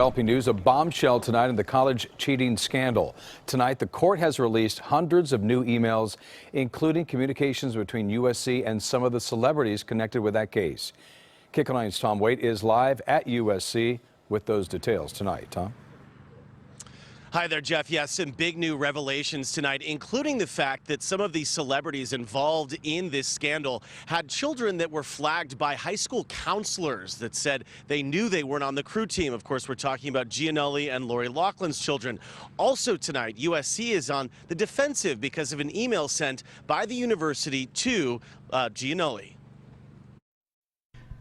Developing news, a bombshell tonight in the college cheating scandal. Tonight, the court has released hundreds of new emails, including communications between USC and some of the celebrities connected with that case. KCAL 9's Tom Waite is live at USC with those details tonight. Tom? Hi there, Jeff. Yes, some big new revelations tonight, including the fact that some of these celebrities involved in this scandal had children that were flagged by high school counselors that said they knew they weren't on the crew team. Of course, we're talking about Giannulli and Lori Loughlin's children. Also tonight, USC is on the defensive because of an email sent by the university to Giannulli.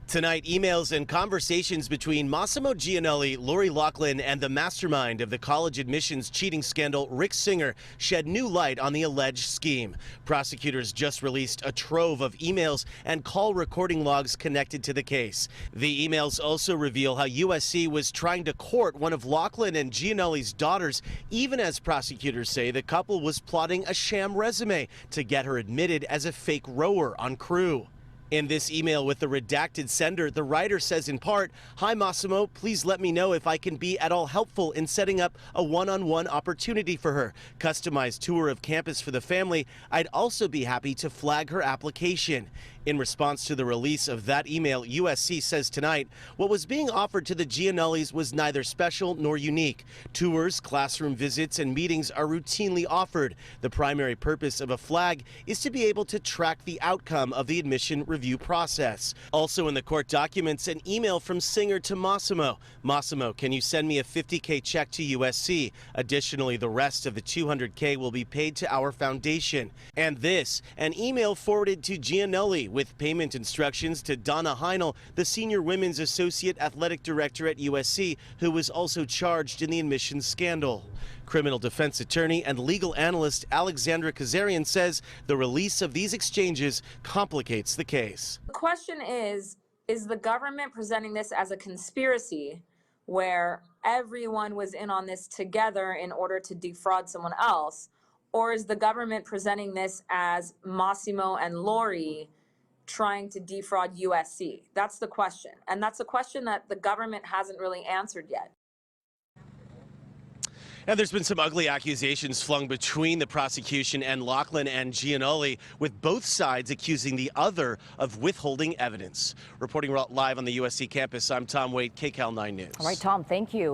Tonight, emails and conversations between Massimo Giannulli, Lori Loughlin, and the mastermind of the college admissions cheating scandal, Rick Singer, shed new light on the alleged scheme. Prosecutors just released a trove of emails and call recording logs connected to the case. The emails also reveal how USC was trying to court one of Loughlin and Giannulli's daughters, even as prosecutors say the couple was plotting a sham resume to get her admitted as a fake rower on crew. In this email with the redacted sender, the writer says in part, "Hi Massimo, please let me know if I can be at all helpful in setting up a one-on-one opportunity for her. Customized tour of campus for the family. I'd also be happy to flag her application." In response to the release of that email, USC says tonight, what was being offered to the Giannullis was neither special nor unique. Tours, classroom visits, and meetings are routinely offered. The primary purpose of a flag is to be able to track the outcome of the admission review process. Also in the court documents, an email from Singer to Massimo. "Massimo, can you send me a $50K check to USC? Additionally, the rest of the $200K will be paid to our foundation." And this, an email forwarded to Giannulli with payment instructions to Donna Heinel, the senior women's associate athletic director at USC, who was also charged in the admissions scandal. Criminal defense attorney and legal analyst Alexandra Kazarian says the release of these exchanges complicates the case. The question is the government presenting this as a conspiracy where everyone was in on this together in order to defraud someone else, or is the government presenting this as Massimo and Lori trying to defraud USC? That's the question. And that's a question that the government hasn't really answered yet. And there's been some ugly accusations flung between the prosecution and Loughlin and Giannulli, with both sides accusing the other of withholding evidence. Reporting live on the USC campus, I'm Tom Waite, KCAL 9 News. All right, Tom, thank you.